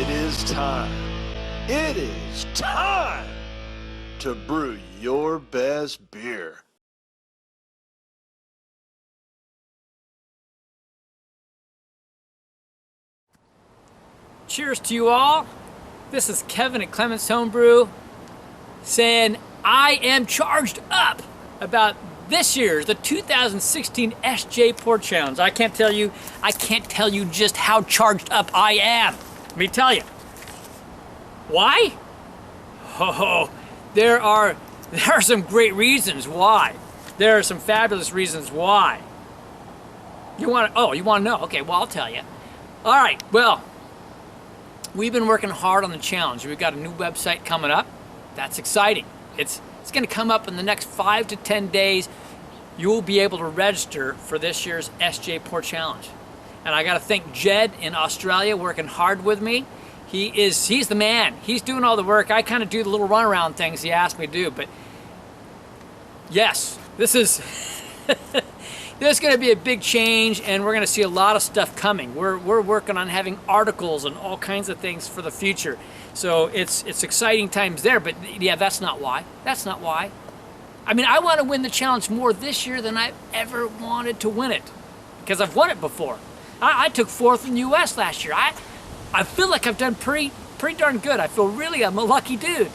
It is time. It is time to brew your best beer. Cheers to you all. This is Kevin at Clement's Homebrew saying I am charged up about this year's, the 2016 Sjporr Challenge. I can't tell you just how charged up I am. Let me tell you. Why? Oh, there are some great reasons why. There are some fabulous reasons why. You want to know? Okay, well, I'll tell you. All right, well, we've been working hard on the challenge. We've got a new website coming up. That's exciting. It's going to come up in the next 5 to 10 days. You'll be able to register for this year's Sjporr Challenge. And I got to thank Jed in Australia working hard with me. He's the man. He's doing all the work. I kind of do the little runaround things he asked me to do. But yes, this is there's going to be a big change, and we're going to see a lot of stuff coming. We're working on having articles and all kinds of things for the future. So it's exciting times there. But yeah, that's not why. That's not why. I mean, I want to win the challenge more this year than I've ever wanted to win it, because I've won it before. I took 4th in the U.S. last year. I feel like I've done pretty darn good. I feel I'm a lucky dude.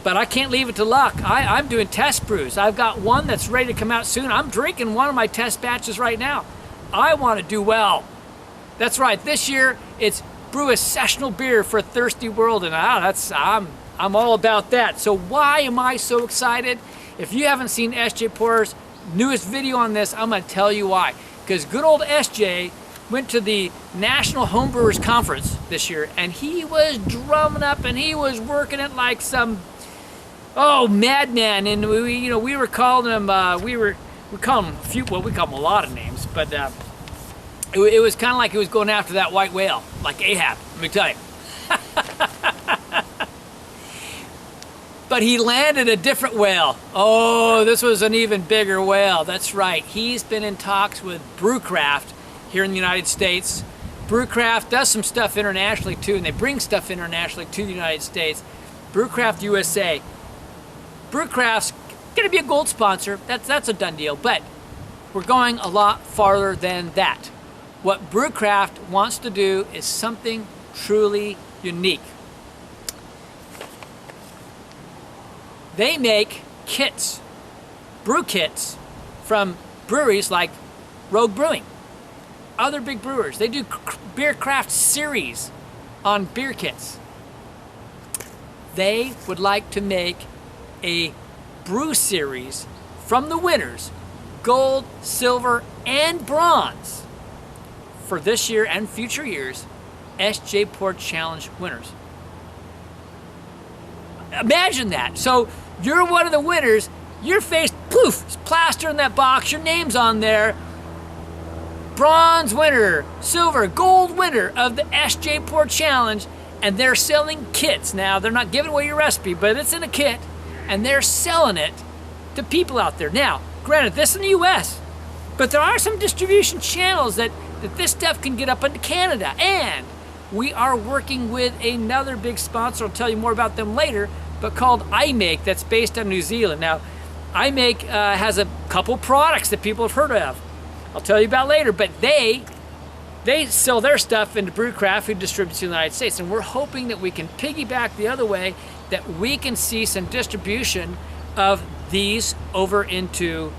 But I can't leave it to luck. I'm doing test brews. I've got one that's ready to come out soon. I'm drinking one of my test batches right now. I want to do well. That's right. This year, it's brew a sessional beer for a thirsty world, and I'm all about that. So why am I so excited? If you haven't seen Sjporr's newest video on this, I'm going to tell you why. Because good old SJ went to the National Homebrewers Conference this year, and he was drumming up and he was working it like some madman. And we were calling him we call him a lot of names, but it was kind of like he was going after that white whale, like Ahab. Let me tell you. But he landed a different whale. Oh, this was an even bigger whale. That's right. He's been in talks with Brewcraft here in the United States. Brewcraft does some stuff internationally too, and they bring stuff internationally to the United States. Brewcraft USA. Brewcraft's gonna be a gold sponsor. That's a done deal, but we're going a lot farther than that. What Brewcraft wants to do is something truly unique. They make kits, brew kits, from breweries like Rogue Brewing, other big brewers. They do beer craft series on beer kits. They would like to make a brew series from the winners, gold, silver, and bronze, for this year and future years, Sjporr Challenge winners. Imagine that. So you're one of the winners, your face, poof, is plastered in that box, your name's on there. Bronze winner, silver, gold winner of the Sjporr Challenge, and they're selling kits. Now, they're not giving away your recipe, but it's in a kit, and they're selling it to people out there. Now, granted, this is in the US, but there are some distribution channels that this stuff can get up into Canada, and we are working with another big sponsor. I'll tell you more about them later, but called iMake, that's based on New Zealand. Now, iMake has a couple products that people have heard of. I'll tell you about later, but they sell their stuff into Brewcraft, who distributes in the United States, and we're hoping that we can piggyback the other way, that we can see some distribution of these over into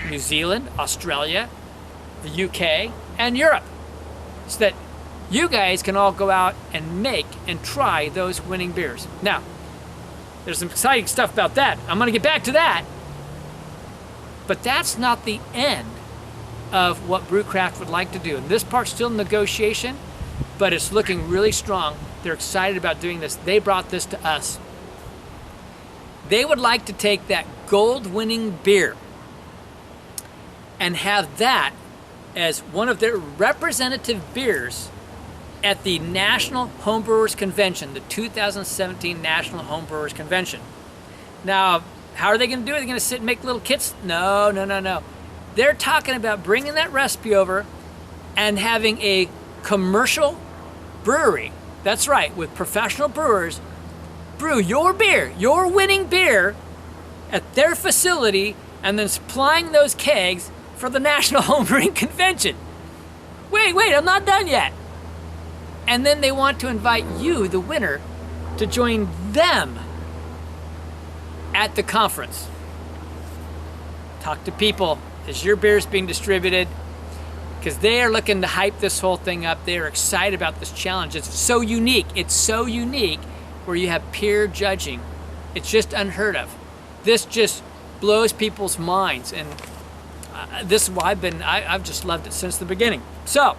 New Zealand, Australia, the UK, and Europe, so that you guys can all go out and make and try those winning beers. Now, there's some exciting stuff about that. I'm going to get back to that. But that's not the end of what Brewcraft would like to do. And this part's still in negotiation, but it's looking really strong. They're excited about doing this. They brought this to us. They would like to take that gold-winning beer and have that as one of their representative beers at the National Homebrewers Convention, the 2017 National Homebrewers Convention. Now, how are they going to do it? They're going to sit and make little kits? No. They're talking about bringing that recipe over and having a commercial brewery That's right, with professional brewers, brew your beer, your winning beer, at their facility, and then supplying those kegs for the National Homebrewing Convention. Wait, I'm not done yet. And then they want to invite you, the winner, to join them at the conference. Talk to people as your beer is being distributed, because they are looking to hype this whole thing up. They are excited about this challenge. It's so unique. It's so unique where you have peer judging. It's just unheard of. This just blows people's minds, and this is why I've just loved it since the beginning. So,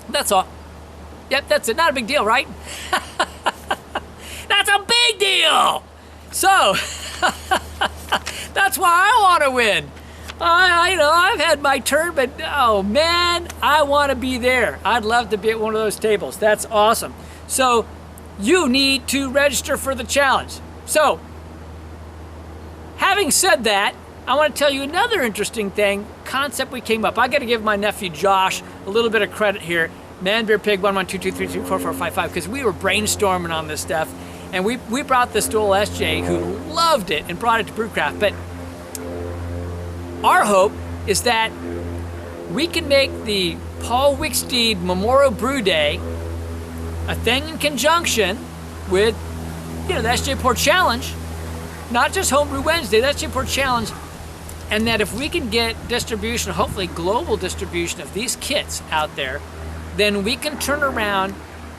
that's all. Yep, that's it. Not a big deal, right? That's a big deal! So, that's why I want to win. I've had my turn, but oh man, I want to be there. I'd love to be at one of those tables. That's awesome. So, you need to register for the challenge. So, having said that, I want to tell you another interesting concept we came up. I got to give my nephew Josh a little bit of credit here. Man Beer Pig 11223344455, because we were brainstorming on this stuff, and we brought this to old SJ, who loved it and brought it to Brewcraft. But our hope is that we can make the Paul Wicksteed Memorial Brew Day a thing in conjunction with, the Sjporr Challenge, not just Homebrew Wednesday, the Sjporr Challenge, and that if we can get distribution, hopefully global distribution of these kits out there, then we can turn around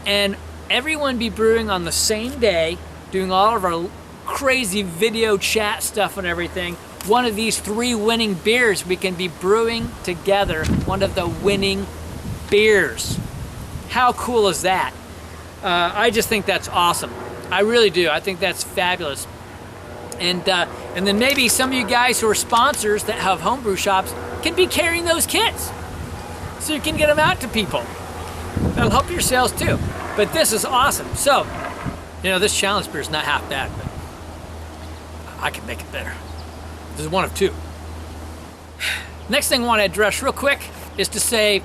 and everyone be brewing on the same day, doing all of our crazy video chat stuff and everything. One of these 3 winning beers, we can be brewing together one of the winning beers. How cool is that? I just think that's awesome. I really do. I think that's fabulous. And then maybe some of you guys who are sponsors that have homebrew shops can be carrying those kits, so you can get them out to people. That'll help your sales too. But this is awesome. So, this challenge beer is not half bad, but I can make it better. This is one of 2. Next thing I want to address real quick is to say,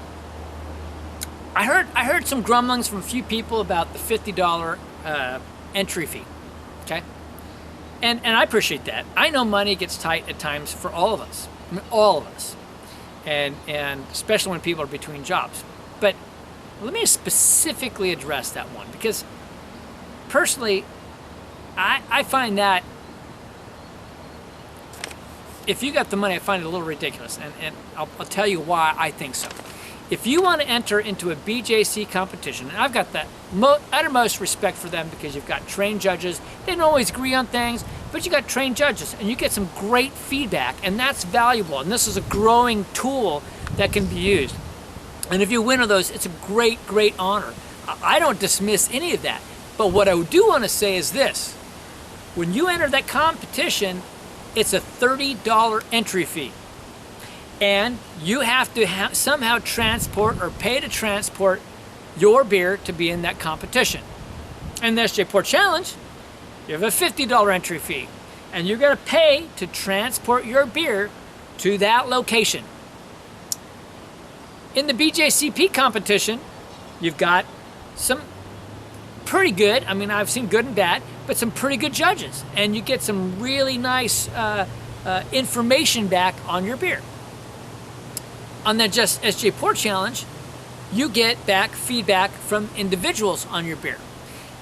I heard some grumblings from a few people about the $50 entry fee. Okay? And I appreciate that. I know money gets tight at times for all of us. I mean, all of us. And especially when people are between jobs. But let me specifically address that one, because personally, I find that if you got the money, I find it a little ridiculous. And I'll tell you why I think so. If you want to enter into a BJC competition, and I've got the uttermost respect for them, because you've got trained judges. They don't always agree on things, but you got trained judges, and you get some great feedback, and that's valuable. And this is a growing tool that can be used. And if you win one of those, it's a great, great honor. I don't dismiss any of that. But what I do want to say is this. When you enter that competition, it's a $30 entry fee. And you have to somehow transport or pay to transport your beer to be in that competition. And the Sjporr Challenge, you have a $50 entry fee. And you're going to pay to transport your beer to that location. In the BJCP competition, you've got some pretty good, I've seen good and bad, but some pretty good judges. And you get some really nice information back on your beer. On the Sjporr Challenge, you get back feedback from individuals on your beer.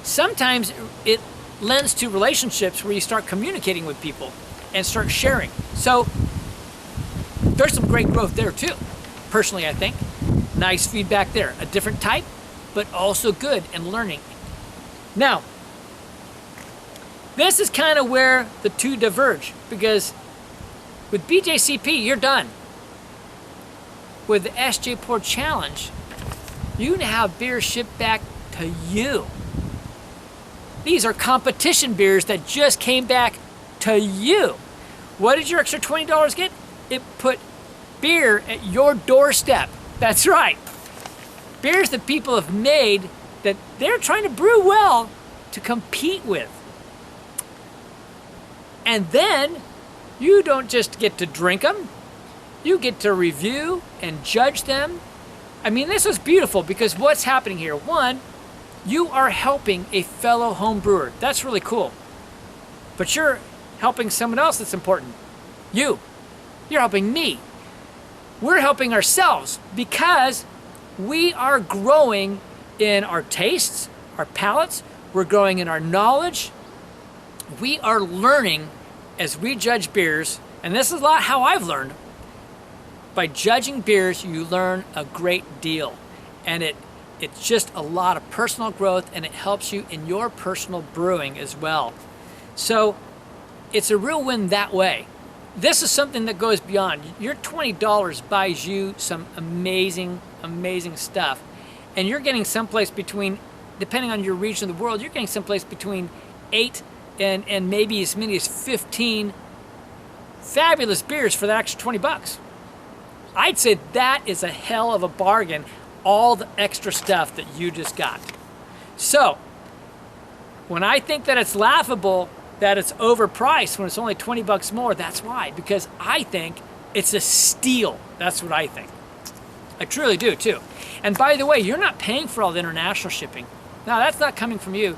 Sometimes it lends to relationships where you start communicating with people and start sharing. So there's some great growth there too. Personally, I think. Nice feedback there. A different type, but also good and learning. Now, this is kind of where the two diverge, because with BJCP, you're done. With the Sjporr Challenge, you now have beer shipped back to you. These are competition beers that just came back to you. What did your extra $20 get? It put beer at your doorstep. That's right. Beers that people have made that they're trying to brew well to compete with. And then you don't just get to drink them, you get to review and judge them. This is beautiful, because what's happening here? One, You are helping a fellow home brewer. That's really cool. But you're helping someone else that's important. You're helping me. We're helping ourselves because we are growing in our tastes, our palates. We're growing in our knowledge. We are learning as we judge beers, and this is a lot how I've learned. By judging beers, you learn a great deal, and it's just a lot of personal growth, and it helps you in your personal brewing as well. So it's a real win that way. This is something that goes beyond. Your $20 buys you some amazing, amazing stuff, and you're getting someplace between, depending on your region of the world, you're getting someplace between 8 and maybe as many as 15 fabulous beers for that extra 20 bucks. I'd say that is a hell of a bargain, all the extra stuff that you just got. So, when I think that it's laughable that it's overpriced when it's only 20 bucks more, that's why, because I think it's a steal. That's what I think. I truly do too. And by the way, you're not paying for all the international shipping. Now, that's not coming from you.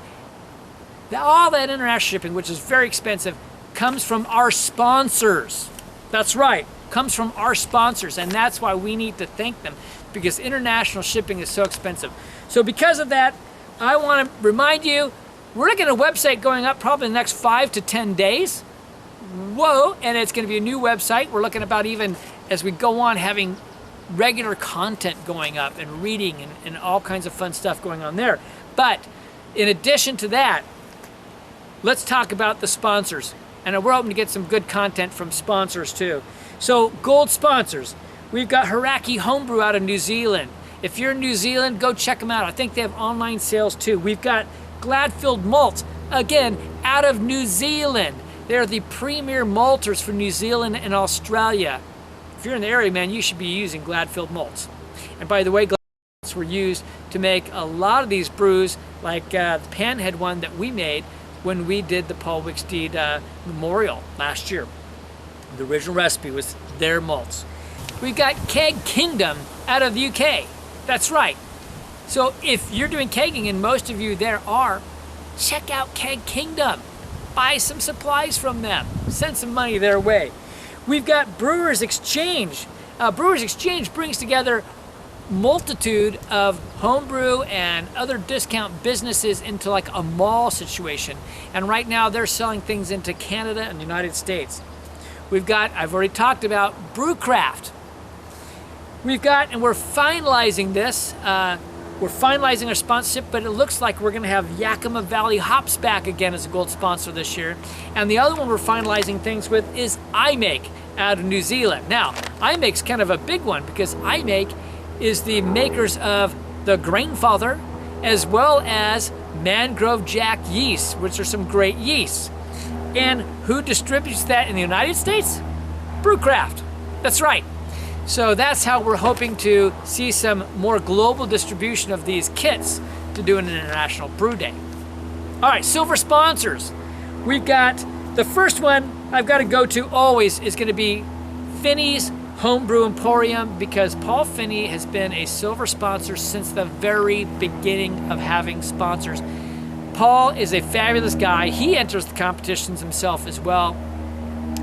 All that international shipping, which is very expensive, comes from our sponsors. That's right, comes from our sponsors, and that's why we need to thank them, because international shipping is so expensive. So because of that, I want to remind you, we're looking at a website going up probably in the next 5 to 10 days. Whoa, and it's going to be a new website. We're looking about, even as we go on, having regular content going up and reading and all kinds of fun stuff going on there. But in addition to that, let's talk about the sponsors. And we're hoping to get some good content from sponsors too. So gold sponsors, we've got Haraki Homebrew out of New Zealand. If you're in New Zealand, go check them out. I think they have online sales too. We've got Gladfield Malt, again, out of New Zealand. They're the premier malters for New Zealand and Australia. If you're in the area, man, you should be using Gladfield malts. And by the way, Gladfield malts were used to make a lot of these brews, like the Panhead one that we made when we did the Paul Wicksteed Memorial last year. The original recipe was their malts. We've got Keg Kingdom out of the UK. That's right. So if you're doing kegging, and most of you there are, check out Keg Kingdom. Buy some supplies from them. Send some money their way. We've got Brewers Exchange. Brewers Exchange brings together multitude of homebrew and other discount businesses into like a mall situation. And right now they're selling things into Canada and the United States. We've got, I've already talked about Brewcraft. We've got, and we're finalizing this, we're finalizing our sponsorship, but it looks like we're gonna have Yakima Valley Hops back again as a gold sponsor this year. And the other one we're finalizing things with is iMake out of New Zealand. Now, iMake's kind of a big one because iMake is the makers of the Grainfather as well as Mangrove Jack yeast, which are some great yeasts. And who distributes that in the United States? Brewcraft. That's right. So that's how we're hoping to see some more global distribution of these kits to do an International Brew Day. All right, silver sponsors. We've got the first one I've got to go to always is going to be Finney's Homebrew Emporium, because Paul Finney has been a silver sponsor since the very beginning of having sponsors. Paul is a fabulous guy. He enters the competitions himself as well,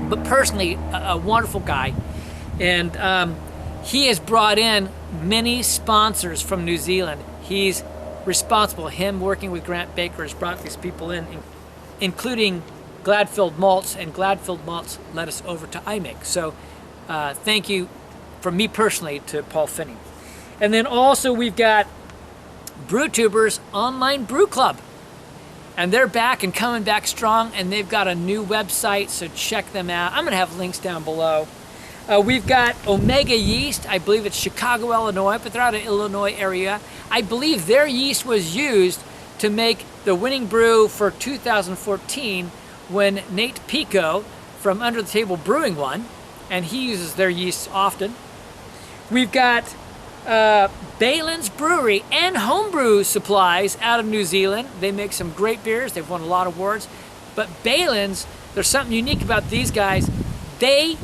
but personally a wonderful guy. And he has brought in many sponsors from New Zealand. He's responsible. Him working with Grant Baker has brought these people in, including Gladfield Malts, and Gladfield Malts led us over to iMake. So thank you from me personally to Paul Finney. And then also we've got BrewTubers Online Brew Club. And they're back and coming back strong, and they've got a new website, so check them out. I'm gonna have links down below. We've got Omega Yeast. I believe it's Chicago, Illinois, but they're out of Illinois area. I believe their yeast was used to make the winning brew for 2014 when Nate Pico from Under the Table Brewing won, and he uses their yeast often. We've got Balin's Brewery and Homebrew Supplies out of New Zealand. They make some great beers. They've won a lot of awards. But Balin's, there's something unique about these guys. They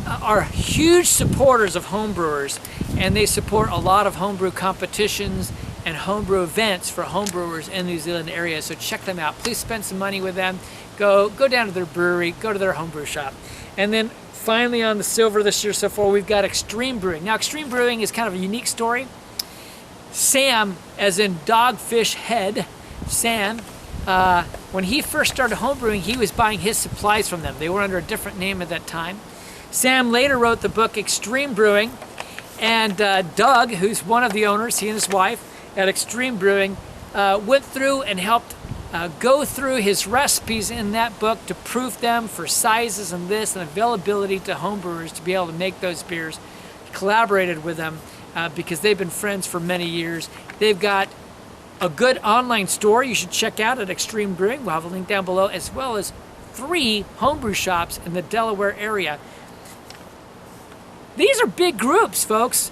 are huge supporters of homebrewers, and they support a lot of homebrew competitions and homebrew events for homebrewers in the New Zealand area. So check them out. Please spend some money with them. Go down to their brewery, go to their homebrew shop. And then finally on the silver this year so far, we've got Extreme Brewing. Now, Extreme Brewing is kind of a unique story. Sam, as in Dogfish Head, Sam, when he first started homebrewing, he was buying his supplies from them. They were under a different name at that time. Sam later wrote the book Extreme Brewing, and Doug, who's one of the owners, he and his wife at Extreme Brewing, went through and helped go through his recipes in that book to proof them for sizes and this and availability to homebrewers to be able to make those beers. Collaborated with them because they've been friends for many years. They've got a good online store you should check out at Extreme Brewing. We'll have a link down below, as well as 3 homebrew shops in the Delaware area. These are big groups, folks.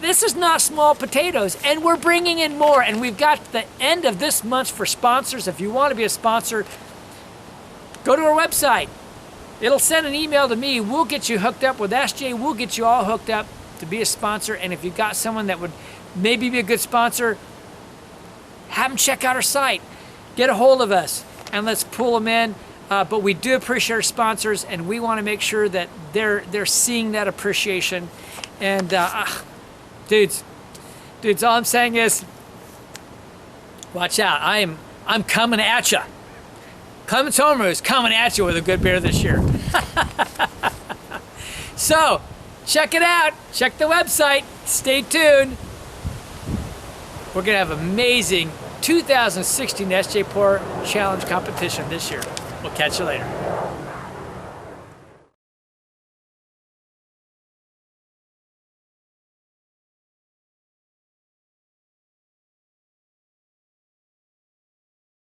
This is not small potatoes, and we're bringing in more. And we've got the end of this month for sponsors. If you want to be a sponsor, go to our website. It'll send an email to me. We'll get you hooked up with SJ. We'll get you all hooked up to be a sponsor. And if you've got someone that would maybe be a good sponsor, have them check out our site. Get a hold of us, and let's pull them in. But we do appreciate our sponsors, and we want to make sure that they're seeing that appreciation. And dudes, all I'm saying is, watch out. I'm coming at you. Clements Homebrew is coming at you with a good beer this year. So, check it out. Check the website. Stay tuned. We're going to have amazing 2016 Sjporr Challenge competition this year. We'll catch you later.